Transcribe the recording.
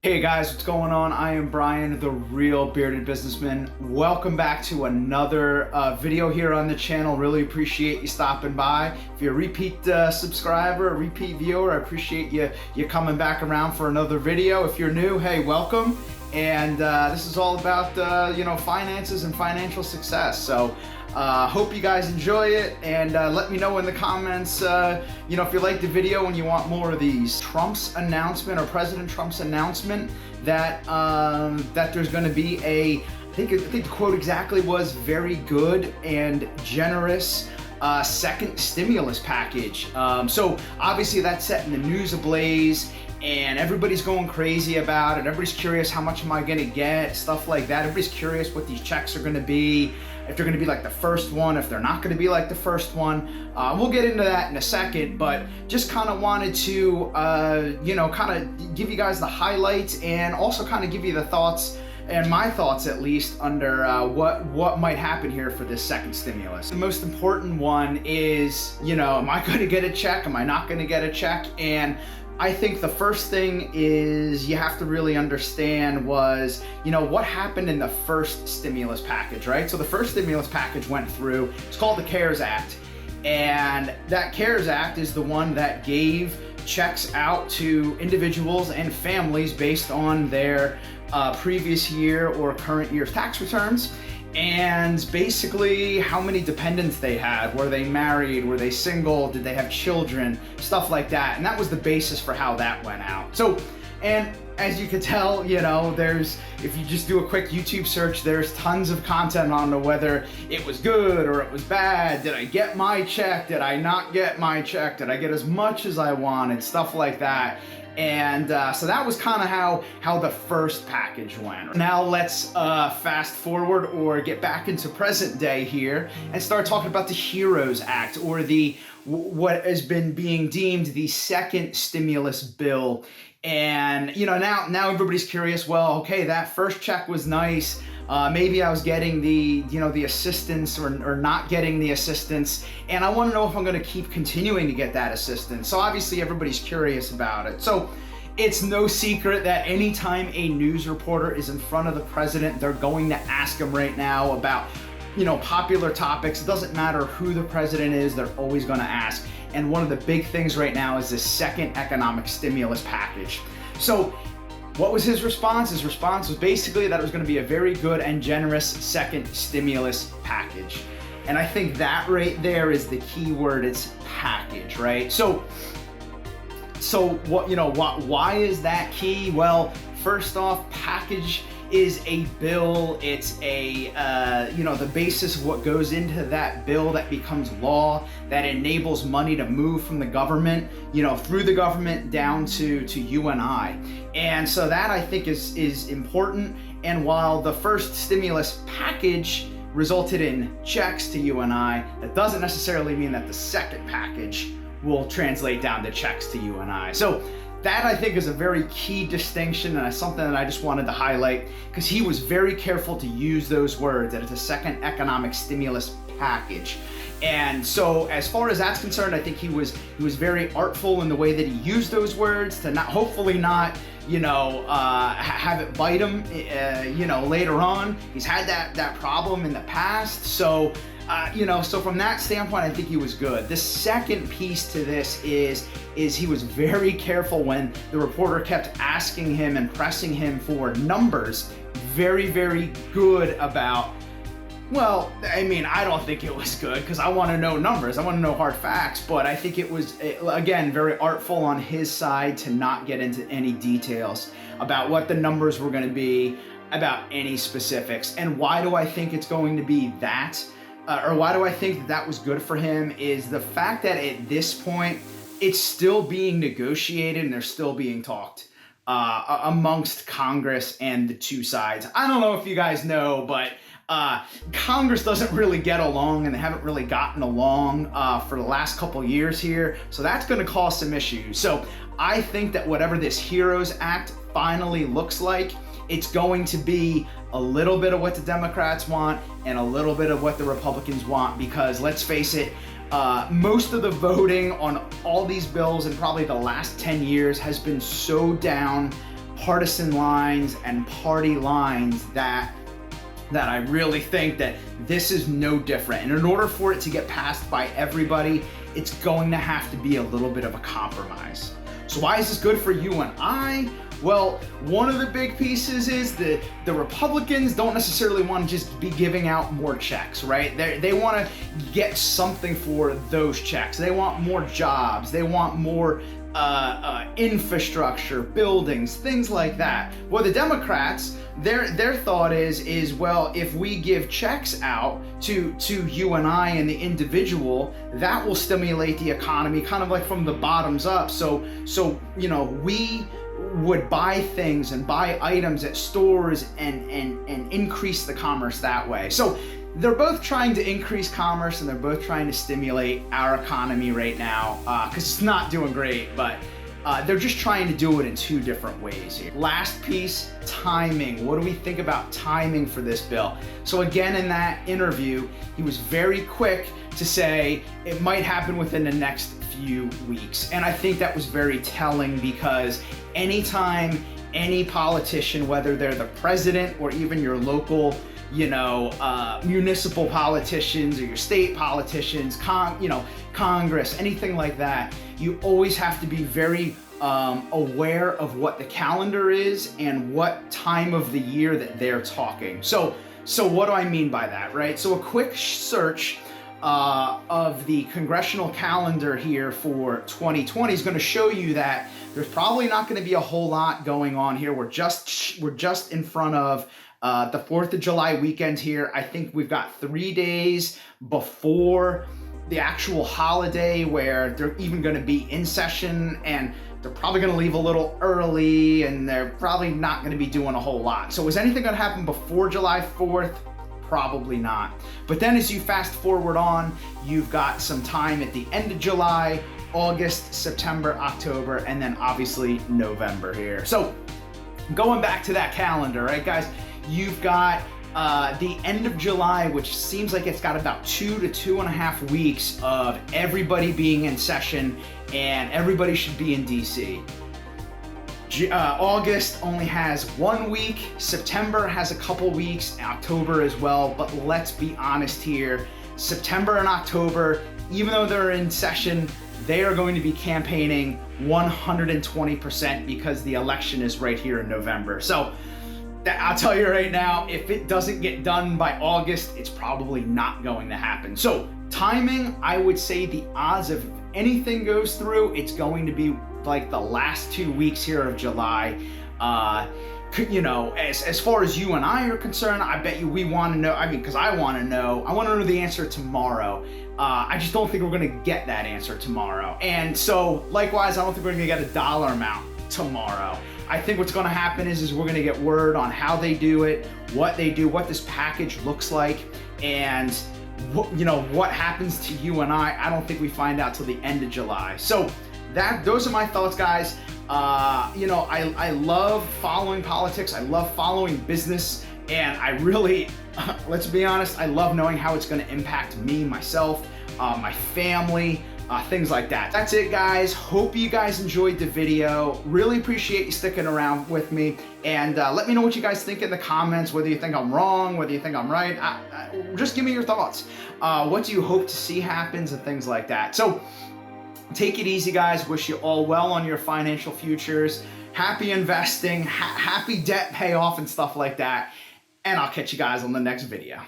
Hey guys, what's going on? I am Brian, the real bearded businessman. Welcome back to another video here on the channel. Really appreciate you stopping by. If you're a repeat subscriber, a repeat viewer, I appreciate you coming back around for another video. If you're new, hey, welcome. And this is all about finances and financial success. So hope you guys enjoy it, and let me know in the comments if you like the video and you want more of these. Trump's announcement, or President Trump's announcement, that that there's going to be I think the quote exactly was very good and generous second stimulus package. So obviously that's setting the news ablaze, and everybody's going crazy about it. Everybody's curious, how much am I gonna get, stuff like that. Everybody's curious what these checks are gonna be, if they're gonna be like the first one, if they're not gonna be like the first one. We'll get into that in a second, but just kind of wanted to kind of give you guys the highlights, and also kind of give you the thoughts, and my thoughts at least, under what might happen here for this second stimulus. The most important one is, am I going to get a check? Am I not going to get a check? And I think the first thing is you have to really understand was, what happened in the first stimulus package, right? So the first stimulus package went through. It's called the CARES Act. And that CARES Act is the one that gave checks out to individuals and families based on their previous year or current year's tax returns, and basically how many dependents they had. Were they married? Were they single? Did they have children? Stuff like that. And that was the basis for how that went out. So, and as you can tell, if you just do a quick YouTube search, there's tons of content on whether it was good or it was bad. Did I get my check? Did I not get my check? Did I get as much as I wanted? Stuff like that. And so that was kind of how the first package went. Now let's fast forward, or get back into present day here, and start talking about the HEROES Act, or what has been being deemed the second stimulus bill. And now everybody's curious. Well, okay, that first check was nice. Maybe I was getting the assistance, or not getting the assistance, and I want to know if I'm going to keep continuing to get that assistance. So obviously everybody's curious about it. So it's no secret that anytime a news reporter is in front of the president, they're going to ask him right now about popular topics. It doesn't matter who the president is, they're always going to ask. And one of the big things right now is the second economic stimulus package. So what was his response? His response was basically that it was going to be a very good and generous second stimulus package. And I think that right there is the key word. It's package, right? So why is that key? Well, first off, package is a bill. It's the basis of what goes into that bill that becomes law, that enables money to move from the government, through the government down to you and I. And so that, I think, is important. And while the first stimulus package resulted in checks to you and I, that doesn't necessarily mean that the second package will translate down to checks to you and I. So that, I think, is a very key distinction, and it's something that I just wanted to highlight, because he was very careful to use those words, that it's a second economic stimulus package. And so as far as that's concerned, I think he was very artful in the way that he used those words, to hopefully not have it bite him later on. He's had that problem in the past. So so from that standpoint, I think he was good. The second piece to this is he was very careful when the reporter kept asking him and pressing him for numbers. Very, very good about, well, I mean, I don't think it was good, because I want to know numbers. I want to know hard facts. But I think it was, again, very artful on his side to not get into any details about what the numbers were going to be, about any specifics. And why do I think it's going to be that? Or why do I think that was good for him, is the fact that at this point, it's still being negotiated and they're still being talked amongst Congress and the two sides. I don't know if you guys know, but Congress doesn't really get along, and they haven't really gotten along for the last couple years here. So that's going to cause some issues. So I think that whatever this HEROES Act finally looks like, it's going to be a little bit of what the Democrats want and a little bit of what the Republicans want, because let's face it, most of the voting on all these bills in probably the last 10 years has been so down partisan lines and party lines that I really think that this is no different. And in order for it to get passed by everybody, it's going to have to be a little bit of a compromise. So why is this good for you and I? Well, one of the big pieces is the Republicans don't necessarily want to just be giving out more checks, right? They want to get something for those checks. They want more jobs. They want more infrastructure, buildings, things like that. Well, the Democrats, their thought is well, if we give checks out to you and I and the individual, that will stimulate the economy kind of like from the bottoms up. So you know, we would buy things and buy items at stores and increase the commerce that way. So they're both trying to increase commerce and they're both trying to stimulate our economy right now because it's not doing great, but they're just trying to do it in two different ways here. Last piece, timing. What do we think about timing for this bill? So again, in that interview, he was very quick to say it might happen within the next few weeks. And I think that was very telling because anytime any politician, whether they're the president or even your local municipal politicians or your state politicians, Congress, anything like that, you always have to be very aware of what the calendar is and what time of the year that they're talking. So what do I mean by that, right? So a quick search of the Congressional Calendar here for 2020 is going to show you that there's probably not going to be a whole lot going on here. We're just in front of the 4th of July weekend here. I think we've got 3 days before the actual holiday where they're even going to be in session, and they're probably going to leave a little early, and they're probably not going to be doing a whole lot. So is anything going to happen before July 4th? Probably not. But then as you fast forward on, you've got some time at the end of July, August, September, October, and then obviously November here. So going back to that calendar, right, guys? You've got the end of July, which seems like it's got about 2 to 2.5 weeks of everybody being in session, and everybody should be in DC. August only has 1 week, September has a couple weeks, October as well, but let's be honest here, September and October, even though they're in session, they are going to be campaigning 120% because the election is right here in November. So I'll tell you right now, if it doesn't get done by August, it's probably not going to happen. So timing, I would say the odds of anything goes through, it's going to be like the last 2 weeks here of July. As far as you and I are concerned, I bet you we want to know, because I want to know the answer tomorrow. I just don't think we're going to get that answer tomorrow. And so likewise, I don't think we're going to get a dollar amount tomorrow. I think what's going to happen is we're going to get word on how they do it, what they do, what this package looks like, and what happens to you and I don't think we find out till the end of July. So those are my thoughts, guys. I love following politics. I love following business, and I really, let's be honest, I love knowing how it's going to impact me, myself, my family, things like that. That's it, guys. Hope you guys enjoyed the video. Really appreciate you sticking around with me, and let me know what you guys think in the comments, whether you think I'm wrong, whether you think I'm right. Just give me your thoughts. What do you hope to see happens and things like that. So take it easy, guys. Wish you all well on your financial futures. Happy investing, happy debt payoff and stuff like that. And I'll catch you guys on the next video.